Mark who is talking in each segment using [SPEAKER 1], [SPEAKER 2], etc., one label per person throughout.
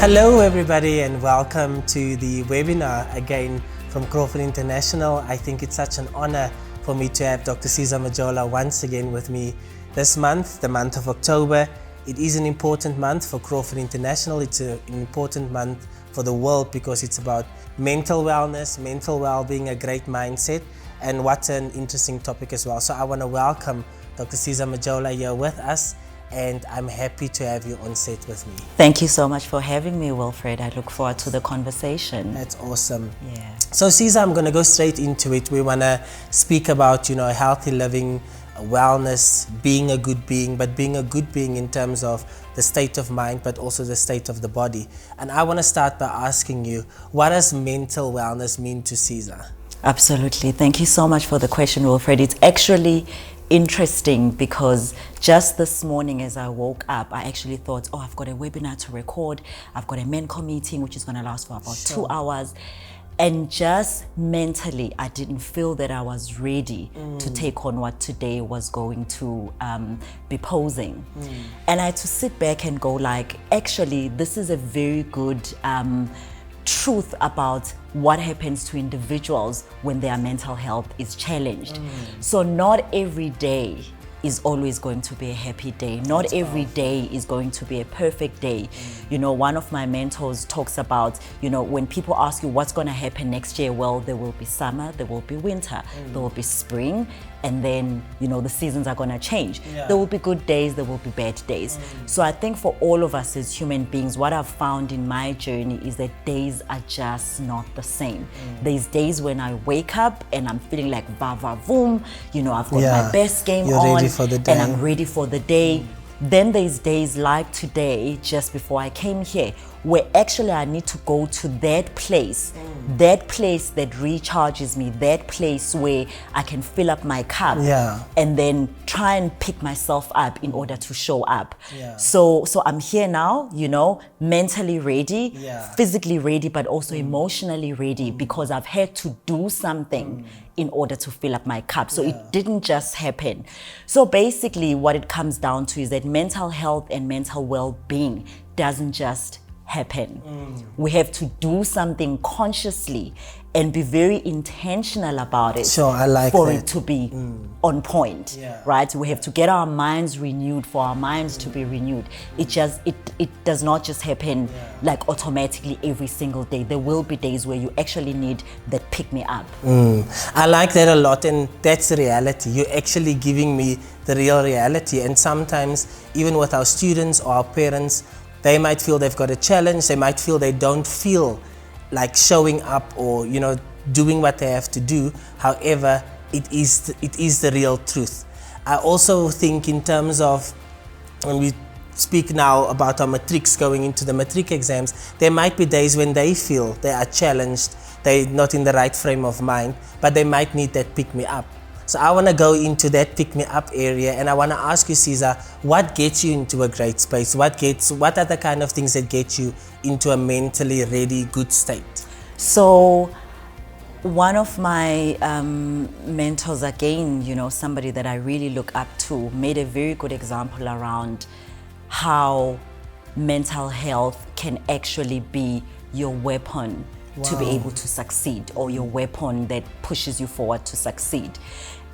[SPEAKER 1] Hello everybody and welcome to the webinar again from Crawford International. I think it's such an honor for me to have Dr. Siza Majola once again with me this month, the month of October. It is an important month for Crawford International. It's an important month for the world because it's about mental wellness, mental well-being, a great mindset, and what an interesting topic as well. So I want to welcome Dr. Siza Majola here with us, and I'm happy to have you on set with me.
[SPEAKER 2] Thank you so much for having me, Wilfred. I look forward to the conversation.
[SPEAKER 1] That's awesome.
[SPEAKER 2] Yeah.
[SPEAKER 1] So Siza, I'm going to go straight into it. We want to speak about, healthy living, wellness, being a good being, but being a good being in terms of the state of mind, but also the state of the body. And I want to start by asking you, what does mental wellness mean to Siza?
[SPEAKER 2] Absolutely. Thank you so much for the question, Wilfred. It's actually interesting because just this morning as I woke up, I actually thought, I've got a webinar to record. I've got a MENCO meeting, which is going to last for about 2 hours. And just mentally, I didn't feel that I was ready to take on what today was going to be posing. And I had to sit back and go like, actually, this is a very good truth about what happens to individuals when their mental health is challenged. So not every day is always going to be a happy day. Not every day is going to be a perfect day. One of my mentors talks about, when people ask you what's going to happen next year, well, there will be summer, there will be winter, there will be spring, and then, the seasons are going to change.
[SPEAKER 1] Yeah.
[SPEAKER 2] There will be good days, there will be bad days. So I think for all of us as human beings, what I've found in my journey is that days are just not the same. There's days when I wake up and I'm feeling like va va voom, I've got my best game
[SPEAKER 1] You're
[SPEAKER 2] on
[SPEAKER 1] ready for the day.
[SPEAKER 2] and I'm ready for the day. Then there's days like today, just before I came here, where actually I need to go to that place that recharges me, that place where I can fill up my cup and then try and pick myself up in order to show up. So I'm here now, mentally ready, physically ready, but also emotionally ready because I've had to do something in order to fill up my cup. So it didn't just happen. So basically what it comes down to is that mental health and mental well-being doesn't just happen. We have to do something consciously and be very intentional about it for it to be on point, right? We have to get our minds renewed for our minds to be renewed. It does not just happen like automatically every single day. There will be days where you actually need that pick me up.
[SPEAKER 1] I like that a lot, and that's the reality. You're actually giving me the real reality. And sometimes even with our students or our parents, they might feel they've got a challenge, they might feel they don't feel like showing up or, doing what they have to do. However, it is the real truth. I also think in terms of when we speak now about our matrics going into the matric exams, there might be days when they feel they are challenged, they're not in the right frame of mind, but they might need that pick me up. So I want to go into that pick-me-up area, and I want to ask you, Siza, what gets you into a great space? What are the kind of things that get you into a mentally ready, good state?
[SPEAKER 2] So one of my mentors, again, somebody that I really look up to, made a very good example around how mental health can actually be your weapon to be able to succeed, or your weapon that pushes you forward to succeed.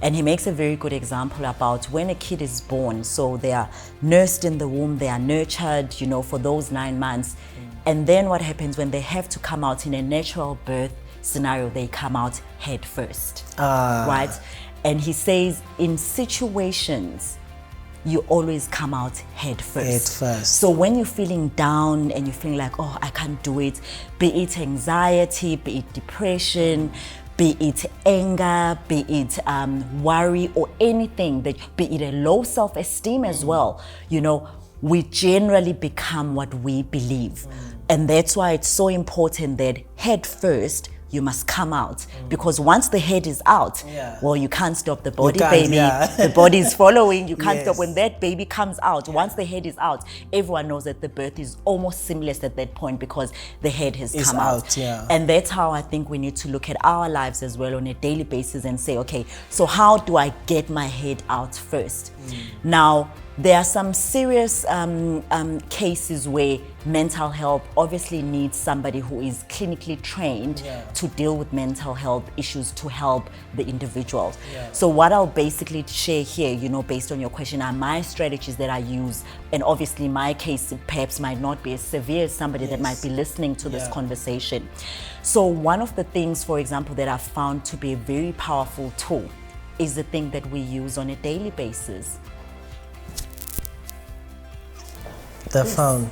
[SPEAKER 2] And he makes a very good example about when a kid is born. So they are nursed in the womb, they are nurtured, for those 9 months. And then what happens when they have to come out in a natural birth scenario, they come out head first, right? And he says in situations, you always come out head first. So when you're feeling down and you're feeling like, I can't do it, be it anxiety, be it depression, be it anger, be it worry, or anything, be it a low self-esteem as well, we generally become what we believe. And that's why it's so important that head first, you must come out, because once the head is out, well, you can't stop the body, baby. The body is following. You can't stop. When that baby comes out, once the head is out, everyone knows that the birth is almost seamless at that point because the head has come out. And that's how I think we need to look at our lives as well on a daily basis and say, okay, so how do I get my head out first? Now, There are some serious cases where mental health obviously needs somebody who is clinically trained to deal with mental health issues to help the individuals. So what I'll basically share here, you know, based on your question, are my strategies that I use. And obviously my case perhaps might not be as severe as somebody that might be listening to this conversation. So one of the things, for example, that I've found to be a very powerful tool is the thing that we use on a daily basis.
[SPEAKER 1] The phone.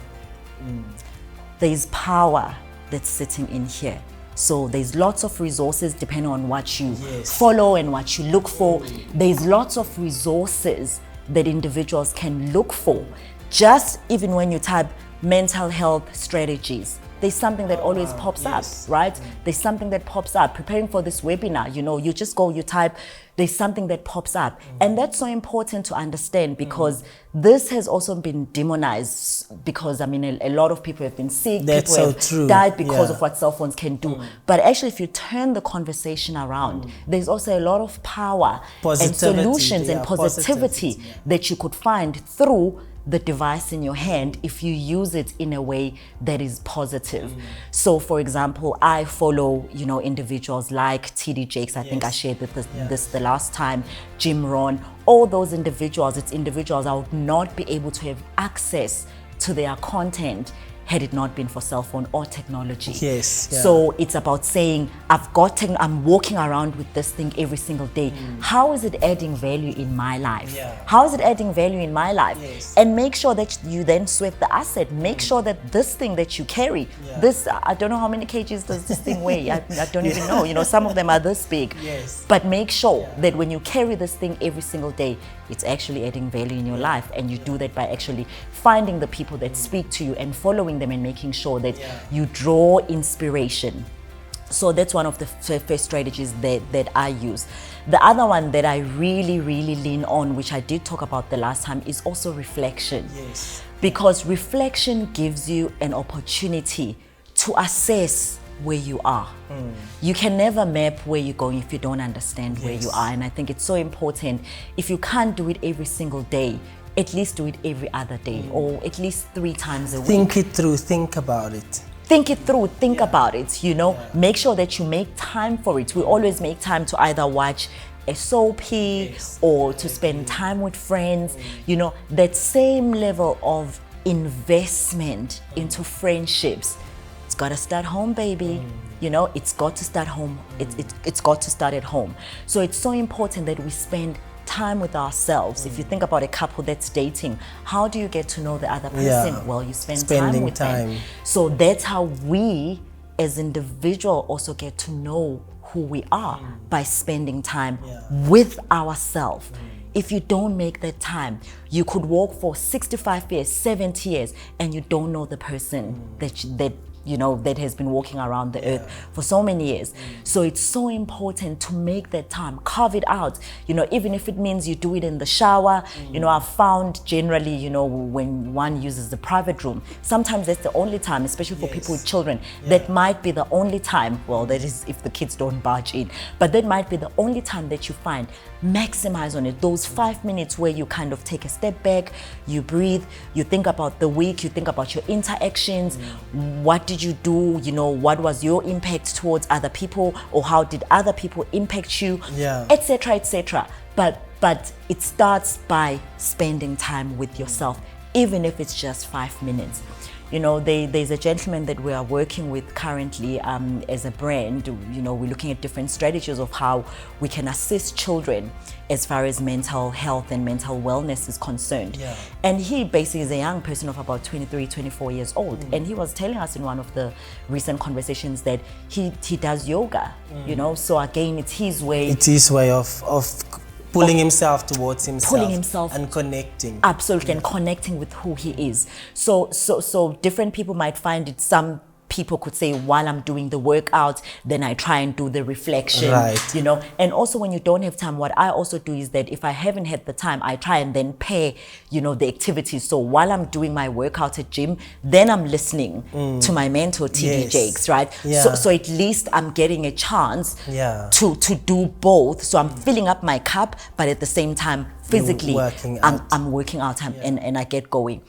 [SPEAKER 2] There's power that's sitting in here. So there's lots of resources depending on what you follow and what you look for. There's lots of resources that individuals can look for. Just even when you type mental health strategies, there's something that always pops up, right? There's something that pops up. Preparing for this webinar, you know, you just go, you type, there's something that pops up. And that's so important to understand because this has also been demonized because, I mean, a lot of people have been sick,
[SPEAKER 1] That's
[SPEAKER 2] people
[SPEAKER 1] so true.
[SPEAKER 2] died because of what cell phones can do. But actually, if you turn the conversation around, there's also a lot of power and solutions and positivity that you could find through the device in your hand if you use it in a way that is positive. So for example, I follow, you know, individuals like TD Jakes, I think I shared this the last time, Jim Rohn, all those individuals, it's individuals I would not be able to have access to their content had it not been for cell phone or technology. So it's about saying, I'm walking around with this thing every single day. How is it adding value in my life? How is it adding value in my life? And make sure that you then sweat the asset. Make sure that this thing that you carry, this, I don't know how many kgs does this thing weigh? I don't even know. You know, some of them are this big. But make sure that when you carry this thing every single day, it's actually adding value in your life. And you do that by actually finding the people that speak to you and following them and making sure that you draw inspiration. So that's one of the first strategies that I use. The other one that I really lean on, which I did talk about the last time, is also reflection. Because reflection gives you an opportunity to assess where you are. You can never map where you're going if you don't understand where you are. And I think it's so important, if you can't do it every single day, at least do it every other day or at least 3 times a week.
[SPEAKER 1] Think it through, think about it.
[SPEAKER 2] Think it through, think about it, you know. Make sure that you make time for it. We always make time to either watch a soap or to spend time with friends. You know, that same level of investment into friendships, it's got to start home, baby. You know, it's got to start home. It's got to start at home. So it's so important that we spend time with ourselves. If you think about a couple that's dating, how do you get to know the other person? Well, you spend time with them. So that's how we as individuals also get to know who we are by spending time with ourselves. If you don't make that time, you could walk for 65 years, 70 years, and you don't know the person that has been walking around the earth for so many years. So it's so important to make that time, carve it out, you know, even if it means you do it in the shower. You know, I've found generally, you know, when one uses the private room, sometimes that's the only time, especially for people with children, that might be the only time, well, that is if the kids don't barge in, but that might be the only time that you find. Maximize on it, those 5 minutes where you kind of take a step back, you breathe, you think about the week, you think about your interactions, what did you do, you know, what was your impact towards other people, or how did other people impact you, etc., etc. But it starts by spending time with yourself, even if it's just 5 minutes. You know, there's a gentleman that we are working with currently as a brand. You know, we're looking at different strategies of how we can assist children as far as mental health and mental wellness is concerned. And he basically is a young person of about 23, 24 years old. And he was telling us in one of the recent conversations that he does yoga, you know, so again, it's his way.
[SPEAKER 1] It's his way of pulling himself towards himself, and connecting.
[SPEAKER 2] Absolutely, and connecting with who he is. So different people might find it, some people could say while I'm doing the workout, then I try and do the reflection, you know. And also when you don't have time, what I also do is that if I haven't had the time, I try and then pair, you know, the activities. So while I'm doing my workout at gym, then I'm listening to my mentor, TD Jakes, right? So at least I'm getting a chance to do both. So I'm filling up my cup, but at the same time, physically, I'm working out and I get going.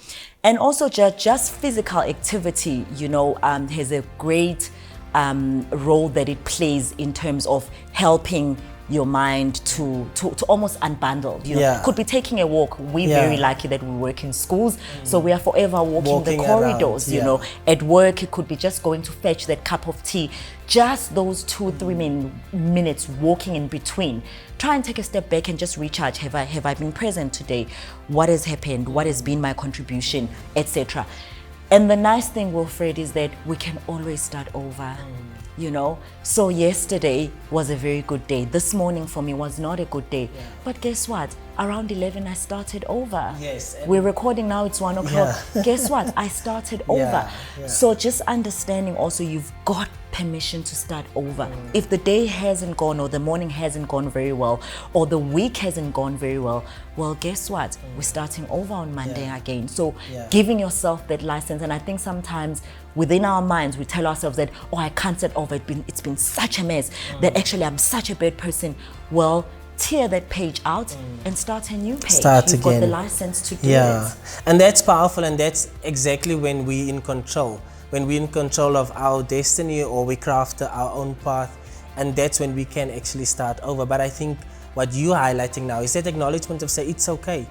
[SPEAKER 2] And also just physical activity, you know, has a great role that it plays in terms of helping your mind to almost unbundle. You know, could be taking a walk. We're very lucky that we work in schools, so we are forever walking the corridors. Around, you know, at work it could be just going to fetch that cup of tea. Just those 2-3 minutes walking in between. Try and take a step back and just recharge. Have I been present today? What has happened? What has been my contribution, etc. And the nice thing, Wilfred, is that we can always start over. You know, so yesterday was a very good day. This morning for me was not a good day. But guess what? Around 11, I started over. We're recording now, it's 1 o'clock. Guess what? I started over. So just understanding also, you've got permission to start over. If the day hasn't gone, or the morning hasn't gone very well, or the week hasn't gone very well, well, guess what? We're starting over on Monday again. So giving yourself that license. And I think sometimes within our minds, we tell ourselves that, oh, I can't start over. It's been such a mess that actually I'm such a bad person. Well, tear that page out and start a new page. You've got the license to do it.
[SPEAKER 1] And that's powerful, and that's exactly when we're in control. When we're in control of our destiny, or we craft our own path, and that's when we can actually start over. But I think what you're highlighting now is that acknowledgement of say, it's okay.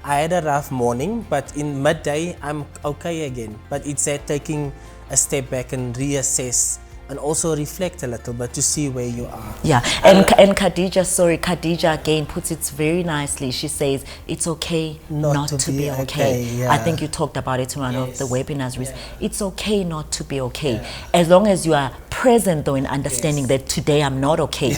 [SPEAKER 1] I had a rough morning, but in midday, I'm okay again. But it's that taking a step back and reassess, and also reflect a little bit to see where you are.
[SPEAKER 2] And Khadija again puts it very nicely. She says it's okay not to be okay. I think you talked about it in one of the webinars. It's okay not to be okay, as long as you are present though in understanding that today I'm not okay.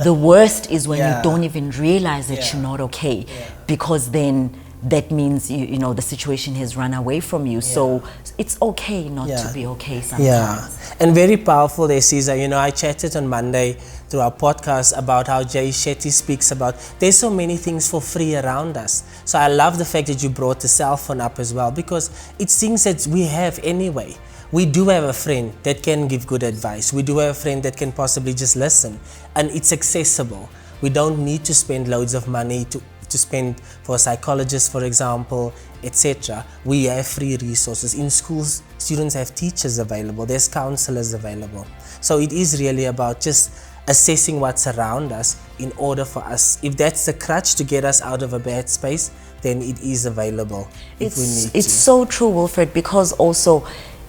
[SPEAKER 2] The worst is when you don't even realize that you're not okay, because then that means you know the situation has run away from you. So it's okay not to be okay sometimes.
[SPEAKER 1] And very powerful there, Siza. You know, I chatted on Monday through our podcast about how Jay Shetty speaks about there's so many things for free around us. So I love the fact that you brought the cell phone up as well, because it's things that we have anyway. We do have a friend that can give good advice. We do have a friend that can possibly just listen, and it's accessible. We don't need to spend loads of money to spend for a psychologist, for example, etc. We have free resources. In schools, students have teachers available, there's counselors available. So it is really about just assessing what's around us in order for us, if that's the crutch to get us out of a bad space, then it is available if we need to.
[SPEAKER 2] It's so true, Wilfred, because also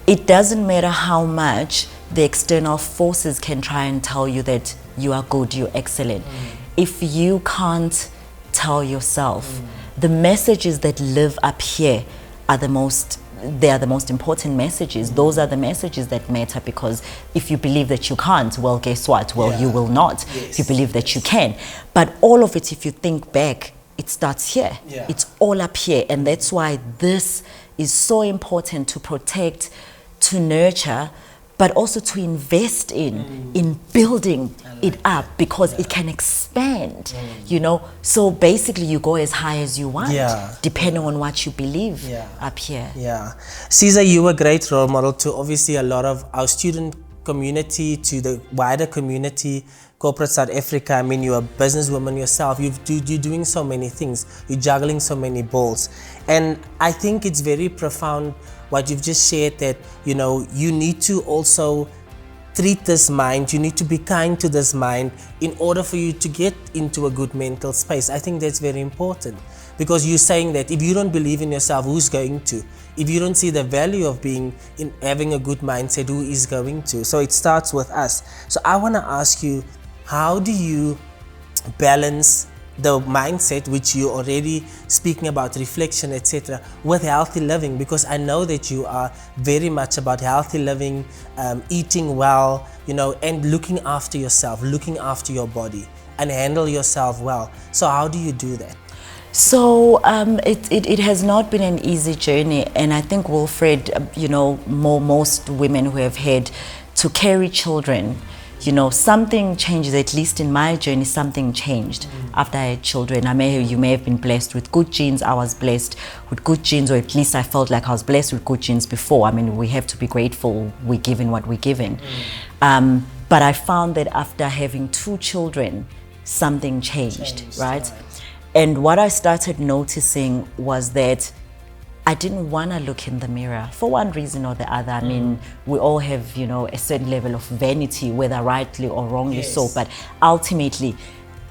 [SPEAKER 2] it doesn't matter how much the external forces can try and tell you that you are good, you're excellent. If you can't tell yourself, the messages that live up here are the most important messages. Those are the messages that matter, because if you believe that you can't, well, guess what? Well, you will not. If you believe that you can. But all of it, if you think back, it starts here. It's all up here. And that's why this is so important to protect, to nurture, but also to invest in building it up, because it can expand, you know. So basically you go as high as you want, depending on what you believe up here.
[SPEAKER 1] Siza, you were a great role model to obviously a lot of our student community, to the wider community, corporate South Africa. I mean, you're a businesswoman yourself. You're doing so many things. You're juggling so many balls. And I think it's very profound what you've just shared, that, you know, you need to also treat this mind, you need to be kind to this mind in order for you to get into a good mental space. I think that's very important, because you're saying that if you don't believe in yourself, who's going to? If you don't see the value of having a good mindset, who is going to? So it starts with us. So I want to ask you, how do you balance the mindset, which you're already speaking about, reflection, etc., with healthy living? Because I know that you are very much about healthy living, eating well, you know, and looking after yourself, looking after your body, and handle yourself well. So how do you do that?
[SPEAKER 2] So it has not been an easy journey, and I think, Wilfred, most women who have had to carry children, something changes. At least in my journey, something changed after I had children. You may have been blessed with good genes. I was blessed with good genes, or at least I felt like I was blessed with good genes before. I mean, we have to be grateful we're given what we're given. But I found that after having 2 children, something changed, right? And what I started noticing was that I didn't want to look in the mirror for one reason or the other. I mean, we all have, a certain level of vanity, whether rightly or wrongly so. But ultimately,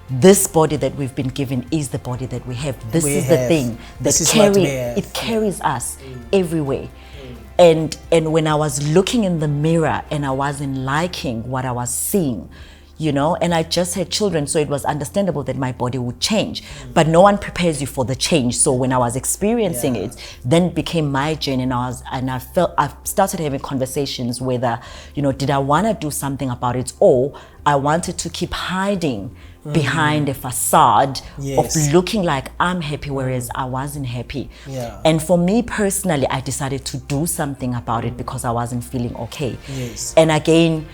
[SPEAKER 2] this body that we've been given is the body that we have. This is the thing that carries us everywhere. And when I was looking in the mirror and I wasn't liking what I was seeing, and I just had children, so it was understandable that my body would change. But no one prepares you for the change. So when I was experiencing it, then it became my journey, and I started having conversations whether, did I want to do something about it, or I wanted to keep hiding behind a facade of looking like I'm happy, whereas I wasn't happy. And for me personally, I decided to do something about it because I wasn't feeling okay. And again,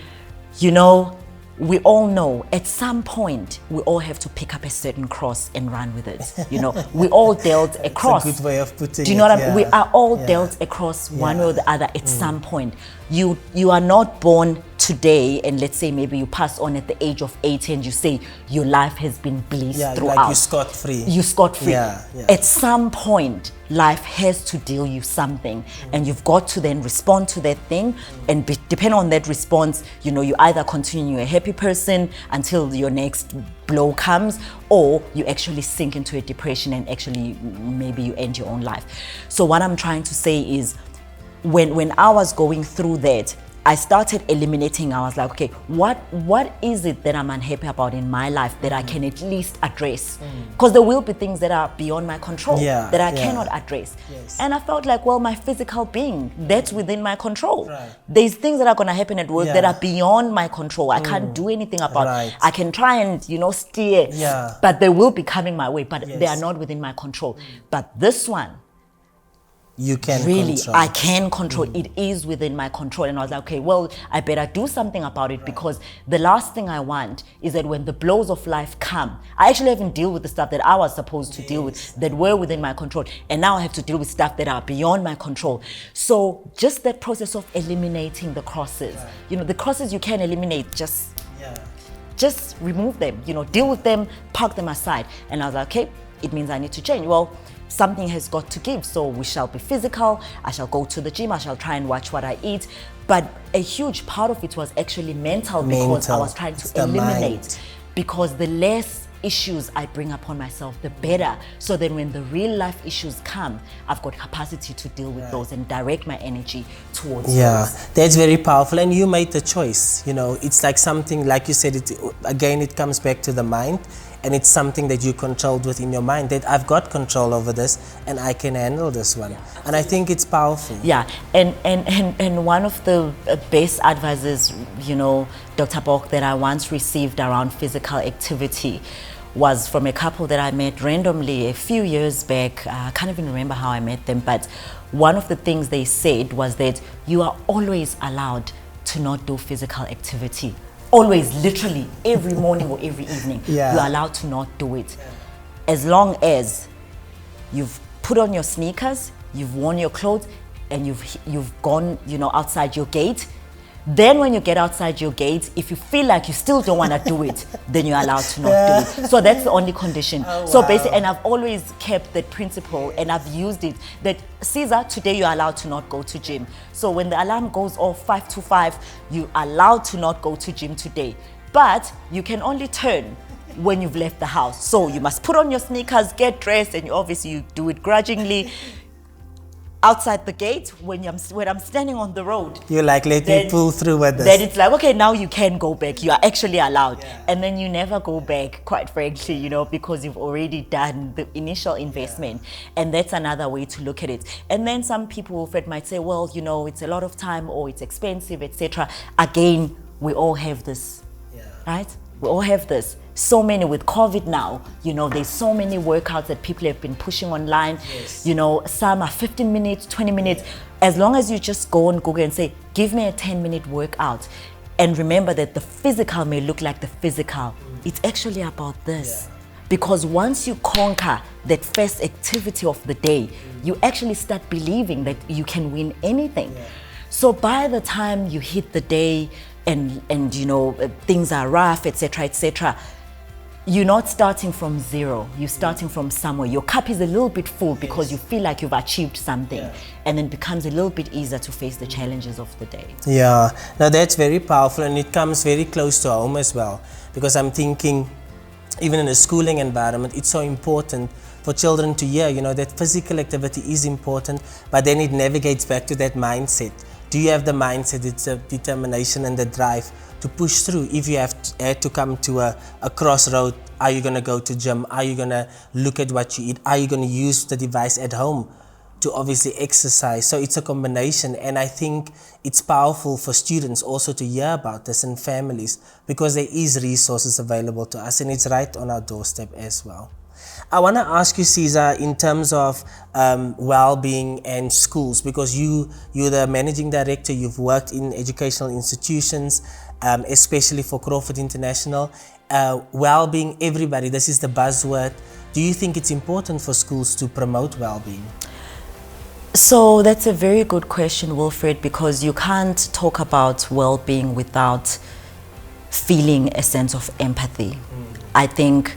[SPEAKER 2] we all know at some point we all have to pick up a certain cross and run with it. We all dealt a cross.
[SPEAKER 1] It's a good way of putting it.
[SPEAKER 2] Do you know what I mean? We are all dealt a cross one way or the other at some point. You are not born today, and let's say maybe you pass on at the age of 80 and you say your life has been bliss throughout.
[SPEAKER 1] Like you scot-free.
[SPEAKER 2] You scot-free. At some point, life has to deal you something, and you've got to then respond to that thing, and depending on that response, you either continue a happy person until your next blow comes, or you actually sink into a depression and actually maybe you end your own life. So what I'm trying to say is, when I was going through that, I started eliminating. I was like, okay, what is it that I'm unhappy about in my life that I can at least address? Because there will be things that are beyond my control that I cannot address. And I felt like, well, my physical being, that's within my control. There's things that are going to happen at work that are beyond my control. I can't do anything about it. I can try and, steer, but they will be coming my way, but they are not within my control. But this one,
[SPEAKER 1] you can control.
[SPEAKER 2] I can control. It is within my control. And I was like, okay, well, I better do something about it, because the last thing I want is that when the blows of life come, I actually haven't dealt with the stuff that I was supposed to deal with that were within my control, and now I have to deal with stuff that are beyond my control. So just that process of eliminating the crosses, the crosses you can eliminate, just remove them, deal with them, park them aside. And I was like, okay, it means I need to change. Well, something has got to give, so we shall be physical. I shall go to the gym. I shall try and watch what I eat. But a huge part of it was actually mental, because I was trying to eliminate. Because the less issues I bring upon myself, the better. So then when the real life issues come, I've got capacity to deal with those and direct my energy towards those.
[SPEAKER 1] That's very powerful. And you made the choice. It's like something, like you said, it comes back to the mind. And it's something that you controlled within your mind, that I've got control over this and I can handle this one. And I think it's powerful.
[SPEAKER 2] And one of the best advices, Dr. Bok, that I once received around physical activity was from a couple that I met randomly a few years back. I can't even remember how I met them, but one of the things they said was that you are always allowed to not do physical activity. Always, literally, every morning or every evening, you're allowed to not do it. As long as you've put on your sneakers, you've worn your clothes, and you've gone, outside your gate. Then when you get outside your gate, if you feel like you still don't want to do it, then you're allowed to not do it. So that's the only condition. So basically, and I've always kept that principle, and I've used it, that Siza, today you're allowed to not go to gym. So when the alarm goes off 5 to 5, you're allowed to not go to gym today. But you can only turn when you've left the house. So you must put on your sneakers, get dressed, and you do it grudgingly. Outside the gate, when I'm standing on the road,
[SPEAKER 1] you're like, let me pull through with this.
[SPEAKER 2] Then it's like, okay, now you can go back. You are actually allowed. And then you never go back, quite frankly, because you've already done the initial investment. And that's another way to look at it. And then some people, Fred, might say, well, it's a lot of time, or it's expensive, etc. Again, we all have this, right? We all have this. So many with COVID now, there's so many workouts that people have been pushing online.
[SPEAKER 1] Yes.
[SPEAKER 2] Some are 15 minutes, 20 minutes. As long as you just go on Google and say, give me a 10-minute workout. And remember that the physical may look like the physical. It's actually about this. Because once you conquer that first activity of the day, you actually start believing that you can win anything. So by the time you hit the day and things are rough, etc., you're not starting from zero. You're starting from somewhere. Your cup is a little bit full because you feel like you've achieved something, and then it becomes a little bit easier to face the challenges of the day.
[SPEAKER 1] Yeah, now that's very powerful, and it comes very close to home as well, because I'm thinking, even in a schooling environment, it's so important for children to hear, that physical activity is important, but then it navigates back to that mindset. Do you have the mindset, it's a determination and the drive to push through? If you had to come to a crossroad, are you going to go to gym? Are you going to look at what you eat? Are you going to use the device at home to obviously exercise? So it's a combination, and I think it's powerful for students also to hear about this and families, because there is resources available to us and it's right on our doorstep as well. I want to ask you, Siza, in terms of well-being and schools, because you're the managing director, you've worked in educational institutions, especially for Crawford International. Well-being, everybody, this is the buzzword. Do you think it's important for schools to promote well-being?
[SPEAKER 2] So that's a very good question, Wilfred, because you can't talk about well-being without feeling a sense of empathy. I think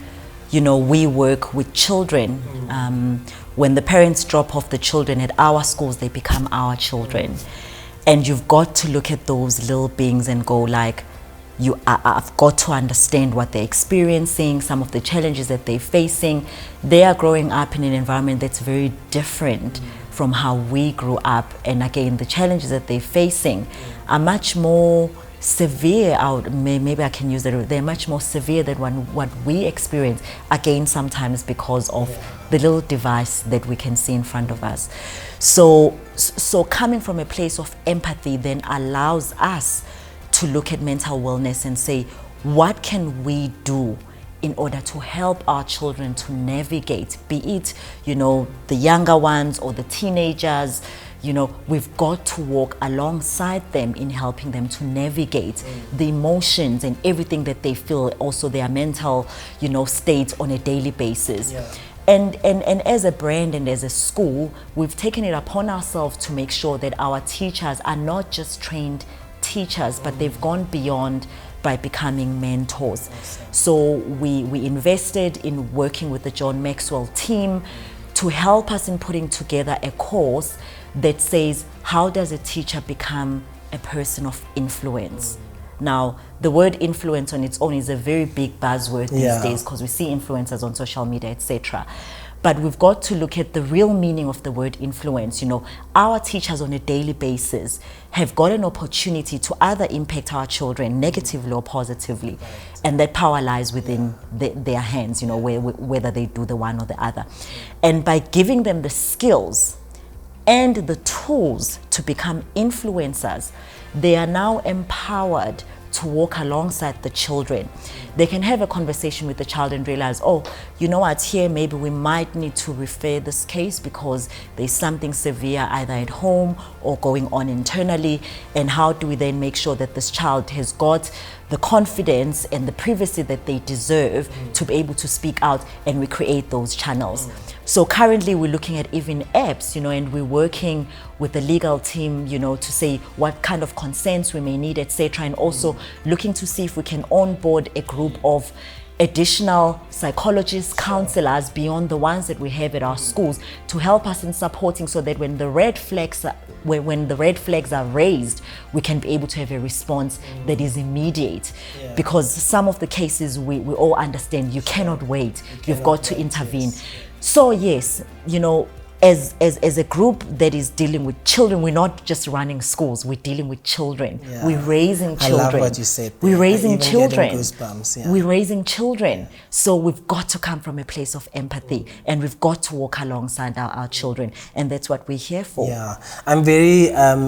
[SPEAKER 2] we work with children. When the parents drop off the children at our schools, they become our children. And you've got to look at those little beings and go like, I've got to understand what they're experiencing, some of the challenges that they're facing. They are growing up in an environment that's very different from how we grew up. And again, the challenges that they're facing are much more severe. Maybe I can use that. They're much more severe than what we experience, again, sometimes because of the little device that we can see in front of us. So coming from a place of empathy then allows us to look at mental wellness and say, what can we do in order to help our children to navigate, be it, the younger ones or the teenagers. We've got to walk alongside them in helping them to navigate the emotions and everything that they feel, also their mental, state on a daily basis. And as a brand and as a school, we've taken it upon ourselves to make sure that our teachers are not just trained teachers, but they've gone beyond by becoming mentors. So we invested in working with the John Maxwell team to help us in putting together a course that says, how does a teacher become a person of influence? Now, the word influence on its own is a very big buzzword these days, because we see influencers on social media, etc. But we've got to look at the real meaning of the word influence. Our teachers on a daily basis have got an opportunity to either impact our children negatively or positively. And that power lies within their hands, whether they do the one or the other. And by giving them the skills and the tools to become influencers, they are now empowered to walk alongside the children. They can have a conversation with the child and realize, oh, here maybe we might need to refer this case because there's something severe either at home or going on internally. And how do we then make sure that this child has got the confidence and the privacy that they deserve to be able to speak out, and we create those channels. So currently we're looking at even apps, and we're working with the legal team, to say what kind of consents we may need, etc. And also looking to see if we can onboard a group of additional psychologists, counselors beyond the ones that we have at our schools to help us in supporting, so that when the red flags are raised, we can be able to have a response that is immediate. Because some of the cases we all understand, you cannot wait, you've got to intervene. So yes, as a group that is dealing with children, we're not just running schools, we're dealing with children. We're raising children.
[SPEAKER 1] I love what you said.
[SPEAKER 2] We're raising children.
[SPEAKER 1] Goosebumps,
[SPEAKER 2] We're raising children. So we've got to come from a place of empathy, and we've got to walk alongside our children. And that's what we're here for.
[SPEAKER 1] Yeah, I'm very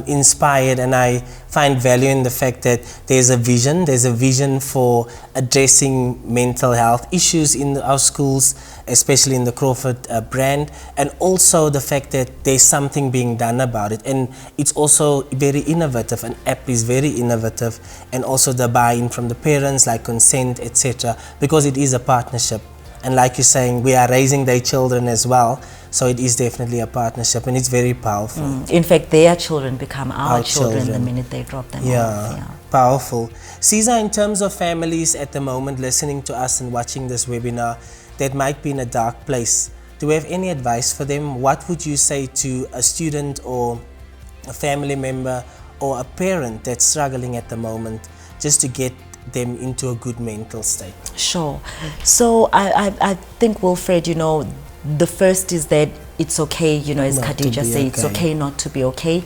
[SPEAKER 1] inspired, and I find value in the fact that there's a vision for addressing mental health issues in our schools, especially in the Crawford brand, and also the fact that there's something being done about it. And it's also very innovative. An app is very innovative, and also the buy-in from the parents, like consent, etc., because it is a partnership. And like you're saying, we are raising their children as well. So it is definitely a partnership, and it's very powerful.
[SPEAKER 2] In fact, their children become our children the minute they drop them off. Yeah,
[SPEAKER 1] powerful. Siza, in terms of families at the moment listening to us and watching this webinar that might be in a dark place, do we have any advice for them? What would you say to a student or a family member or a parent that's struggling at the moment, just to get them into a good mental state?
[SPEAKER 2] Sure. So I think, Wilfred, you know, the first is that it's okay, you know, as Khadija said, it's okay not to be okay.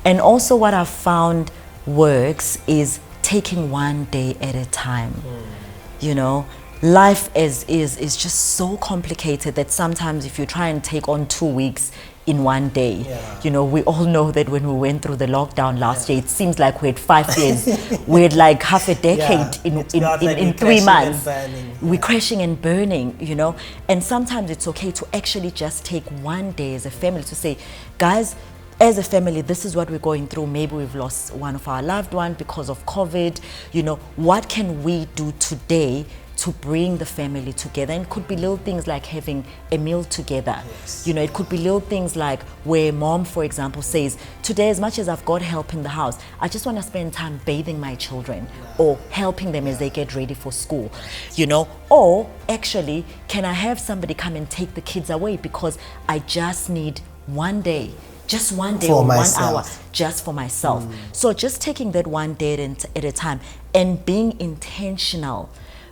[SPEAKER 2] And also what I've found works is taking one day at a time. You know, life as is just so complicated that sometimes if you try and take on 2 weeks in one day, you know, we all know that when we went through the lockdown last year, it seems like we had 5 years, we had like half a decade in 3 months. We're crashing and burning, you know. And sometimes it's okay to actually just take one day as a family to say, guys, as a family, this is what we're going through. Maybe we've lost one of our loved ones because of COVID. You know, what can we do today to bring the family together? And it could be little things like having a meal together. You know, it could be little things like where mom, for example, says, today, as much as I've got help in the house, I just want to spend time bathing my children or helping them as they get ready for school, you know. Or actually, can I have somebody come and take the kids away because I just need one day, just one day or 1 hour just for myself. So just taking that one day at a time and being intentional.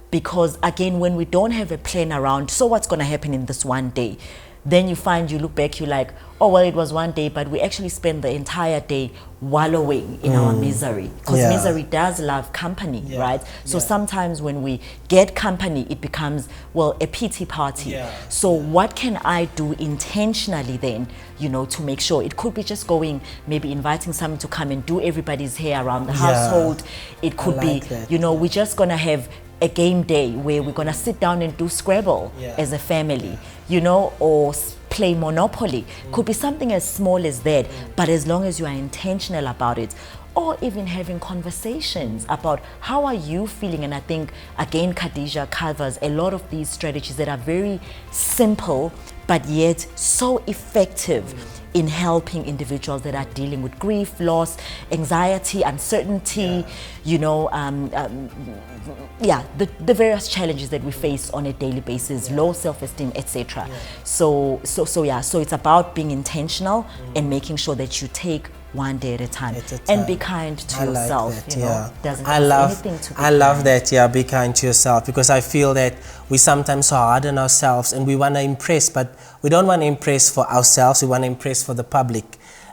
[SPEAKER 2] Because again, when we don't have a plan around, so what's going to happen in this one day? Then you find, you look back, you're like, oh, well, it was one day, but we actually spend the entire day wallowing in our misery. Because misery does love company, right? So sometimes when we get company, it becomes, well, a pity party. So what can I do intentionally then, you know, to make sure? It could be just going, maybe inviting someone to come and do everybody's hair around the household. It could be, you know, we're just going to have a game day where we're going to sit down and do Scrabble as a family, you know, or play Monopoly. Could be something as small as that, but as long as you are intentional about it. Or even having conversations about how are you feeling. And I think, again, Khadija covers a lot of these strategies that are very simple, but yet so effective in helping individuals that are dealing with grief, loss, anxiety, uncertainty, you know, the various challenges that we face on a daily basis, low self-esteem, etc. So it's about being intentional and making sure that you take one day at a time and be kind to yourself.
[SPEAKER 1] Like that,
[SPEAKER 2] you know, doesn't
[SPEAKER 1] I love that. Be kind to yourself, because I feel that we sometimes are hard on ourselves and we want to impress, but we don't want to impress for ourselves. We want to impress for the public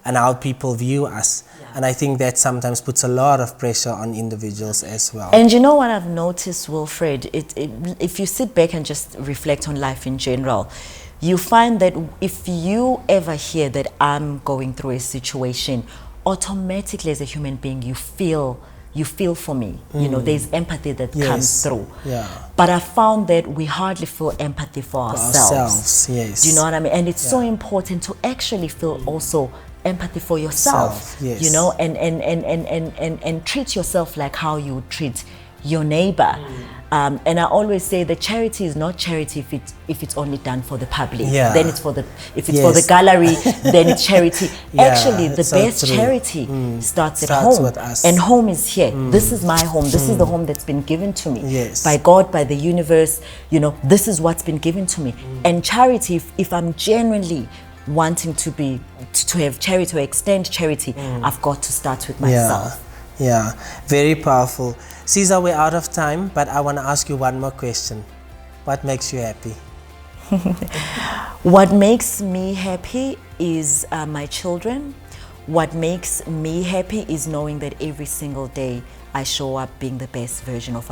[SPEAKER 1] and how people view us. And I think that sometimes puts a lot of pressure on individuals as well.
[SPEAKER 2] And you know what I've noticed, Wilfred, if you sit back and just reflect on life in general, you find that if you ever hear that I'm going through a situation, automatically as a human being, you feel for me. You know, there's empathy that comes through. But I found that we hardly feel empathy for ourselves. Do you know what I mean? And it's so important to actually feel also empathy for yourself. You know, and treat yourself like how you would treat your neighbor. And I always say that charity is not charity if it's only done for the public. Then it's for the for the gallery, then it's charity. Actually, the best charity starts at home. With us. And home is here. This is my home. This is the home that's been given to me by God, by the universe. You know, this is what's been given to me. And charity, if I'm genuinely wanting to have charity or extend charity, I've got to start with myself.
[SPEAKER 1] Very powerful. Siza, we're out of time, but I want to ask you one more question. What makes you happy?
[SPEAKER 2] What makes me happy is my children. what makes me happy is knowing that every single day I show up being the best version of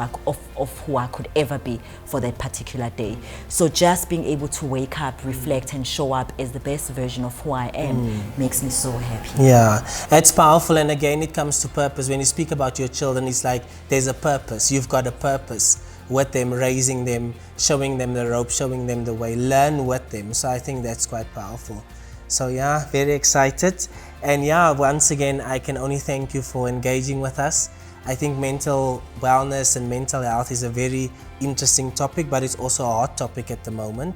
[SPEAKER 2] who I could ever be for that particular day. So just being able to wake up, reflect, and show up as the best version of who I am makes me so happy.
[SPEAKER 1] Yeah, it's powerful. And again, it comes to purpose. When you speak about your children, it's like there's a purpose. You've got a purpose with them, raising them, showing them the rope, showing them the way, learn with them. So I think that's quite powerful. So yeah, very excited. And yeah, once again, I can only thank you for engaging with us. I think mental wellness and mental health is a very interesting topic, but it's also a hot topic at the moment.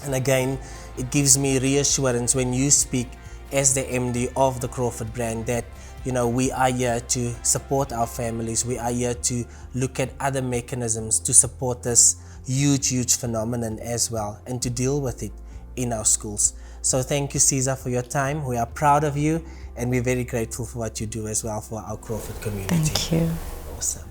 [SPEAKER 1] And again, it gives me reassurance when you speak as the MD of the Crawford brand that, you know, we are here to support our families. We are here to look at other mechanisms to support this huge phenomenon as well, and to deal with it in our schools. So thank you, Siza, for your time. We are proud of you, and we're very grateful for what you do as well for our Crawford community.
[SPEAKER 2] Thank you.
[SPEAKER 1] Awesome.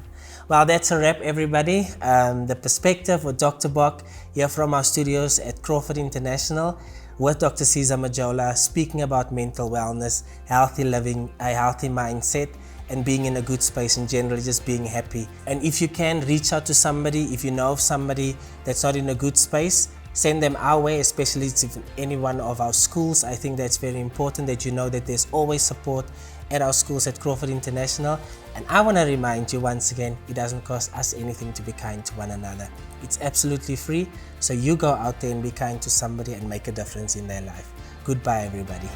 [SPEAKER 1] Well, that's a wrap, everybody. The perspective with Dr. Bok here from our studios at Crawford International with Dr. Siza Majola, speaking about mental wellness, healthy living, a healthy mindset, and being in a good space and generally just being happy. And if you can, reach out to somebody. If you know of somebody that's not in a good space, send them our way, especially to any one of our schools. I think that's very important that you know that there's always support at our schools at Crawford International. And I want to remind you once again, it doesn't cost us anything to be kind to one another. It's absolutely free. So you go out there and be kind to somebody and make a difference in their life. Goodbye, everybody.